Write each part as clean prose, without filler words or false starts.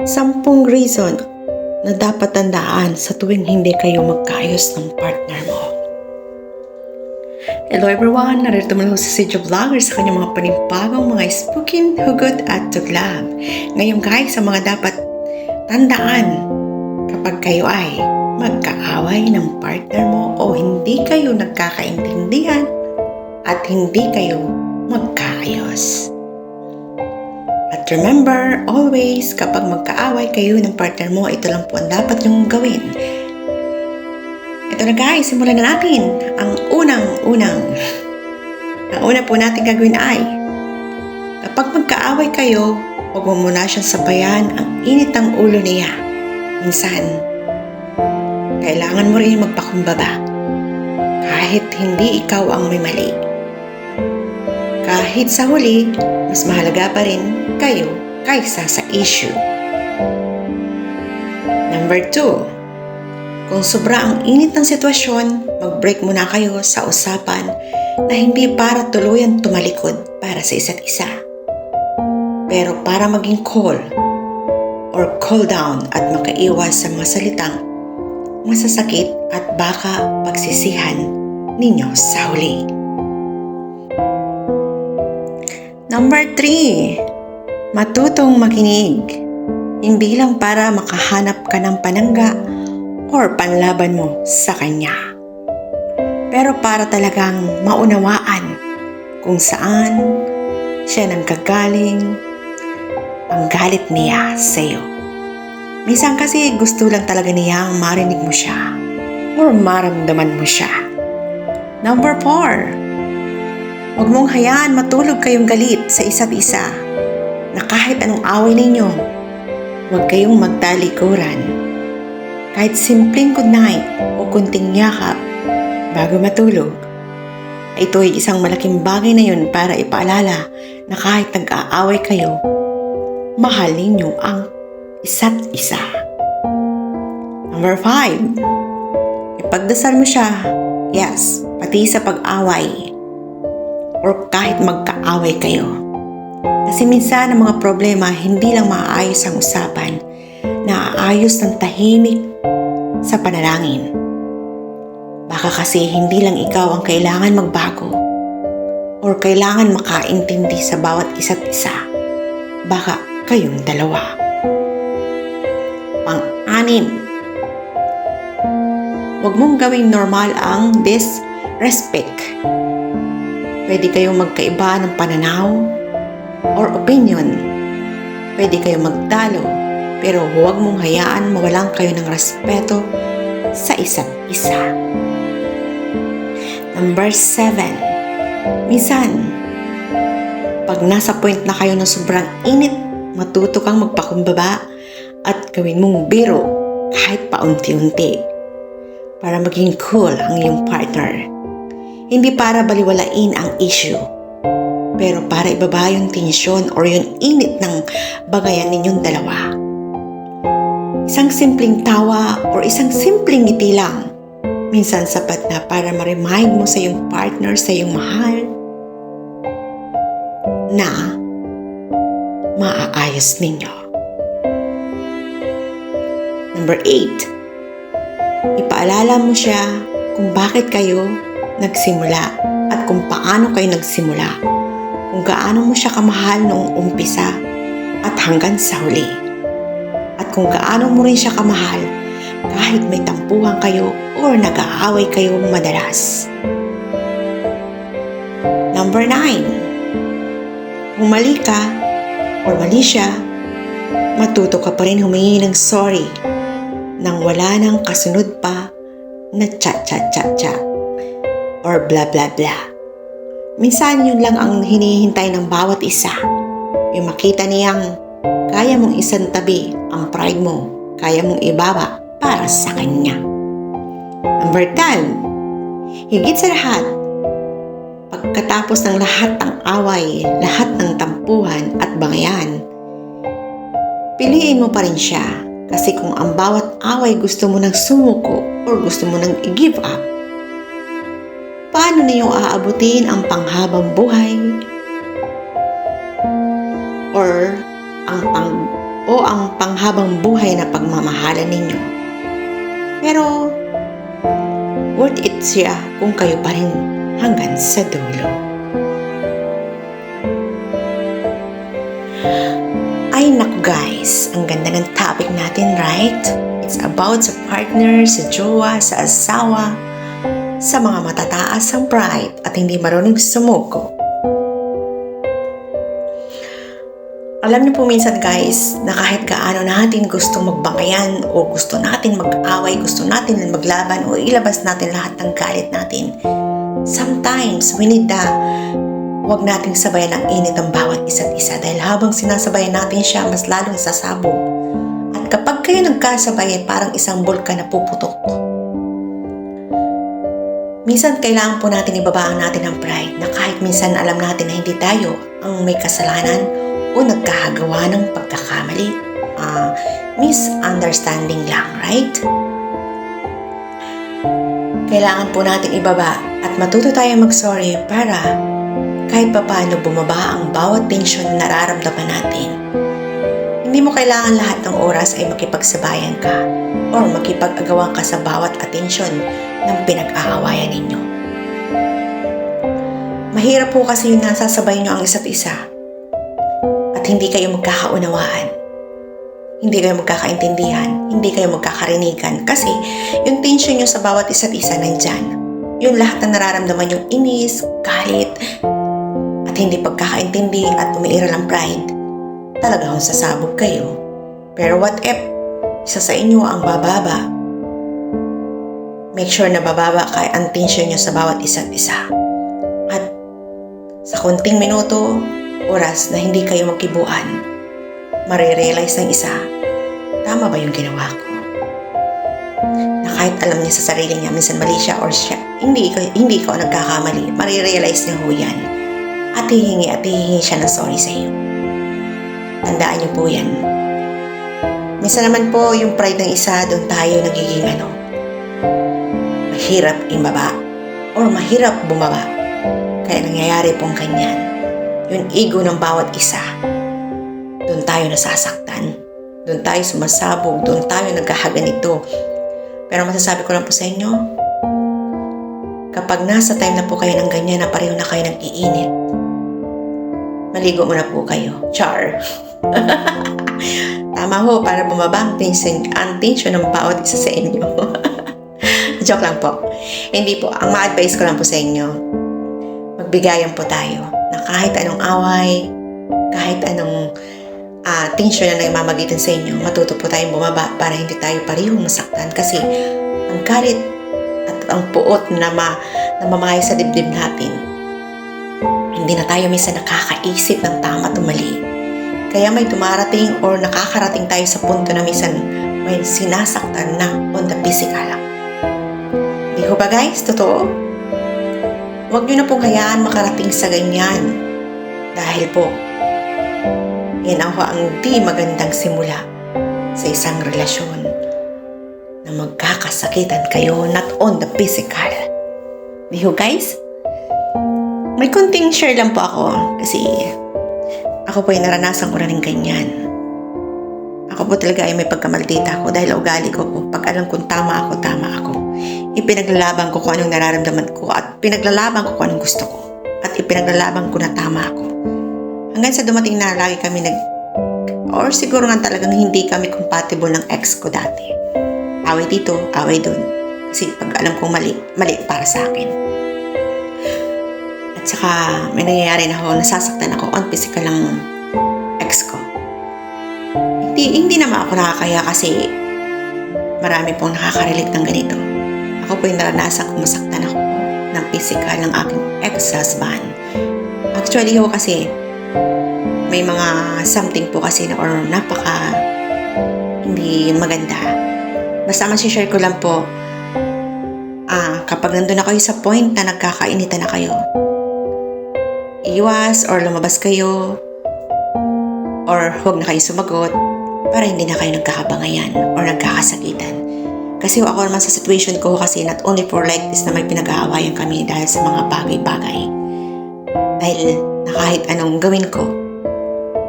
10 reason na dapat tandaan sa tuwing hindi kayo magkaayos ng partner mo. Hello everyone! Narito mo lang sa Sidjo Vlogger sa kanyang mga panibagong mga spooking, hugot at tuglab. Ngayon guys, sa mga dapat tandaan kapag kayo ay magkaaway ng partner mo o hindi kayo nagkakaintindihan at hindi kayo magkaayos. At remember, always, kapag magkaaway kayo ng partner mo, ito lang po ang dapat nyong gawin. Ito na guys, simulan na natin. Ang una po natin gagawin ay, kapag magkaaway kayo, huwag mo muna siyang sabayan ang init ng ulo niya. Minsan, kailangan mo rin magpakumbaba. Kahit hindi ikaw ang may mali. Kahit sa huli, mas mahalaga pa rin kayo kaysa sa issue. Number 2, kung sobra ang init ng sitwasyon, mag-break muna kayo sa usapan na hindi para tuluyan tumalikod para sa isa't isa. Pero para maging cool or cool down at makaiwas sa mga salitang masasakit at baka pagsisihan ninyo sa huli. Number 3, matutong makinig. Hindi lang para makahanap ka ng panangga or panlaban mo sa kanya. Pero para talagang maunawaan kung saan siya nanggagaling ang galit niya sa iyo. Minsan kasi gusto lang talaga niyang marinig mo siya or maramdaman mo siya. Number 4, huwag mong hayaan matulog kayong galit sa isa't isa na kahit anong away ninyo, huwag kayong magtalikuran. Kahit simpleng good night o kunting yakap bago matulog, ito ay isang malaking bagay na yun para ipaalala na kahit nag-aaway kayo, mahal ninyo ang isa't isa. Number 5, ipagdasal mo siya, yes, pati sa pag-away or kahit magkaaway kayo. Kasi minsan ang mga problema hindi lang maaayos ang usapan, naaayos ng tahimik sa panalangin. Baka kasi hindi lang ikaw ang kailangan magbago or kailangan makaintindi sa bawat isa't isa. Baka kayong dalawa. Pang-6, huwag mong gawing normal ang disrespect. Pwede kayong magkaiba ng pananaw or opinion. Pwede kayong magtalo, pero huwag mong hayaan mawalan kayo ng respeto sa isa't isa. Number 7, minsan, pag nasa point na kayo ng sobrang init, matuto kang magpakumbaba at gawin mong biro kahit paunti-unti para maging cool ang iyong partner. Hindi para baliwalain ang issue, pero para ibaba yung tensyon or yung init ng bagayan ninyong dalawa. Isang simpleng tawa or isang simpleng ngiti lang, minsan sapat na para ma-remind mo sa iyong partner, sa iyong mahal, na maaayos ninyo. Number 8, ipaalala mo siya kung bakit kayo nagsimula at kung paano kayo nagsimula, kung gaano mo siya kamahal noong umpisa at hanggang sa huli, at kung gaano mo rin siya kamahal kahit may tampuhan kayo or nag-aaway kayo madalas. Number 9, kung mali ka or mali siya, matuto ka pa rin humingi ng sorry nang wala nang kasunod pa na cha-cha-cha-cha or blah blah blah. Minsan yun lang ang hinihintay ng bawat isa. Yung makita niyang kaya mong isang tabi ang pride mo, kaya mong ibaba para sa kanya. Number 10, higit sa lahat, pagkatapos ng lahat ng away, lahat ng tampuhan at bangayan, piliin mo pa rin siya. Kasi kung ang bawat away gusto mo nang sumuko or gusto mo nang i-give up, paano niyo aabutin ang panghabang buhay or ang o ang panghabang buhay na pagmamahalan ninyo. Pero, worth it siya kung kayo pa rin hanggang sa dulo. Ay naku guys, ang ganda ng topic natin, right? It's about sa partner, sa jowa, sa asawa, sa mga matataas ang pride at hindi marunong sumuko. Alam niyo po minsan guys, na kahit gaano natin gustong magbangayan o gusto natin mag-away, gusto natin maglaban o ilabas natin lahat ng galit natin, sometimes we need huwag nating sabayan ang init ng bawat isa't isa dahil habang sinasabayan natin siya, mas lalong sasabog. At kapag kayo nagkasabay, parang isang bulkan na puputok. Minsan kailangan po natin ibabaan natin ang pride na kahit minsan alam natin na hindi tayo ang may kasalanan o nagkahagawa ng pagkakamali. Misunderstanding lang, right? Kailangan po natin ibaba at matuto tayong mag-sorry para kahit papaano bumaba ang bawat tensyon na nararamdaman natin. Hindi mo kailangan lahat ng oras ay makipagsabayan ka o makipag-agawan ka sa bawat atensyon ng pinag-aawayan ninyo. Mahirap po kasi yung nasasabay nyo ang isa't isa at hindi kayo magkakaunawaan, hindi kayo magkakaintindihan, hindi kayo magkakarinigan kasi yung tension nyo sa bawat isa't isa nandyan. Yung lahat na nararamdaman yung inis, galit, at hindi pagkakaintindi at umiiral ang pride, talagang sasabog kayo. Pero what if isa sa inyo ang bababa? Make sure na bababa kayo ang tension nyo sa bawat isa't isa. At sa konting minuto, oras na hindi kayo magkibuan, marirealize ng isa, tama ba yung ginawa ko? Na kahit alam niya sa sarili niya, minsan mali siya or siya, hindi ko nagkakamali, marirealize niya ho yan. At hihingi siya ng sorry sa iyo. Tandaan niyo po yan. Minsan naman po, yung pride ng isa, doon tayo nagiging mahirap ibaba or mahirap bumaba. Kaya nangyayari pong ganyan. Yung ego ng bawat isa, doon tayo nasasaktan. Doon tayo sumasabog, doon tayo nagkahaganito. Pero masasabi ko lang po sa inyo, kapag nasa time na po kayo ng ganyan na pareho na kayo nag-iinit, maligo muna po kayo. Char! Tama ho, para bumaba ang tension ng bawat isa sa inyo. Joke lang po. Hindi po. Ang ma-advise ko lang po sa inyo, magbigayan po tayo na kahit anong away, kahit anong tension na nagmamagitan sa inyo, matuto po tayong bumaba para hindi tayo parehong masaktan kasi ang galit at ang puot na mamahay sa dibdib natin, hindi na tayo minsan nakakaisip ng tama at mali. Kaya may dumarating or nakakarating tayo sa punto na minsan may sinasaktan na on the physical. Di ko ba guys? Totoo? Huwag nyo na pong hayaan makarating sa ganyan. Dahil po, yan ang di magandang simula sa isang relasyon na magkakasakitan kayo not on the physical. Di ko guys? May konting share lang po ako kasi ako po ay naranasan ko na rin ganyan. Ako po talaga ay may pagkamaldita ako dahil ugali ko po. Pag alam kong tama ako, tama ako. Ipinaglalaban ko kung anong nararamdaman ko at pinaglalaban ko kung anong gusto ko. At ipinaglalaban ko na tama ako. Hanggang sa dumating na lagi kami or siguro nga talagang hindi kami compatible ng ex ko dati. Away dito, away dun. Kasi pag alam kong mali, mali para sa akin. At saka may nangyayari na ako, nasasaktan ako on physical ng ex ko. Hindi naman ako nakakaya kasi marami pong nakaka-relate ng ganito. Ako po yung naranasan kung masaktan ako ng physical ng aking ex-husband. Actually ho kasi may mga something po kasi na or napaka hindi maganda. Basta share ko lang po, kapag nandun na kayo sa point na nagkakainitan na kayo, iwas or lumabas kayo or huwag na kayo sumagot para hindi na kayo nagkakabangayan or nagkakasakitan. Kasi ako naman sa situation ko kasi not only for like this na may pinag-aawayan kami dahil sa mga bagay-bagay. Dahil na kahit anong gawin ko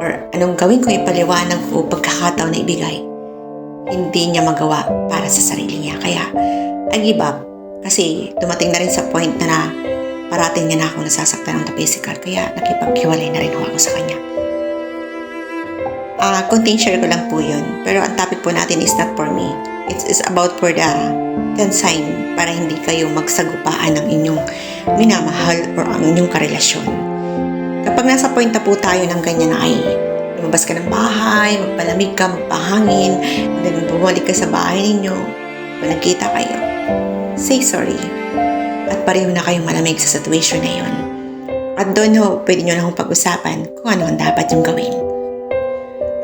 or or anong gawin ko ipaliwanag o pagkakataon na ibigay, hindi niya magawa para sa sarili niya. Kaya, I give up. Kasi dumating na rin sa point na parating niya na akong nasasaktan ng physical. Kaya nakipaghiwalay na rin ako sa kanya. Konting share ko lang po yun. Pero ang topic po natin is not for me. It's about for the 10 sign para hindi kayo magsagupaan ng inyong minamahal or ang inyong karelasyon. Kapag nasa point na po tayo ng ganyan na ay lumabas ka ng bahay, magpalamig ka, magpahangin, then bumalik ka sa bahay ninyo, kung nagkita kayo, say sorry. At pareho na kayong malamig sa situation na yun. At doon ho, pwede nyo na akong pag-usapan kung ano ang dapat yung gawin.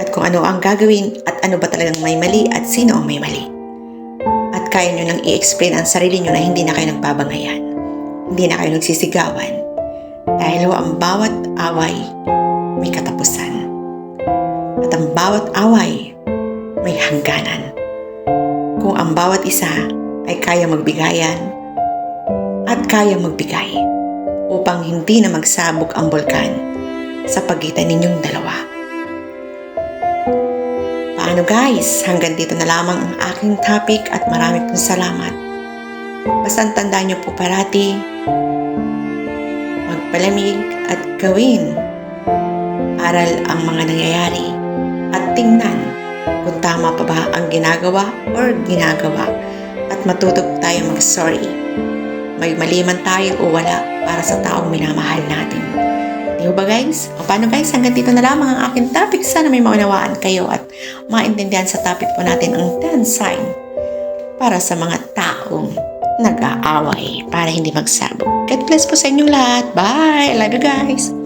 At kung ano ang gagawin at ano ba talagang may mali at sino ang may mali. At kaya nyo nang i-explain ang sarili nyo na hindi na kayo nagbabangayan. Hindi na kayo nagsisigawan. Dahil ho, ang bawat away may katapusan. At ang bawat away may hangganan. Kung ang bawat isa ay kaya magbigayan at kaya magbigay upang hindi na magsabog ang bulkan sa pagitan ninyong dalawa. Paano guys? Hanggang dito na lamang ang aking topic at marami pong salamat. Basta tandaan nyo po parati, magpalamig at gawin. Aral ang mga nangyayari at tingnan kung tama pa ba ang ginagawa or ginagawa at matuto tayo mag-sorry. May mali man tayo o wala para sa taong minamahal natin. Di ba guys? O paano guys? Hanggang dito na lamang ang aking topic. Sana may maunawaan kayo at maintindihan sa topic po natin ang 10 sign para sa mga taong nag-aaway para hindi magsabog. God bless po sa inyong lahat. Bye! I love you guys!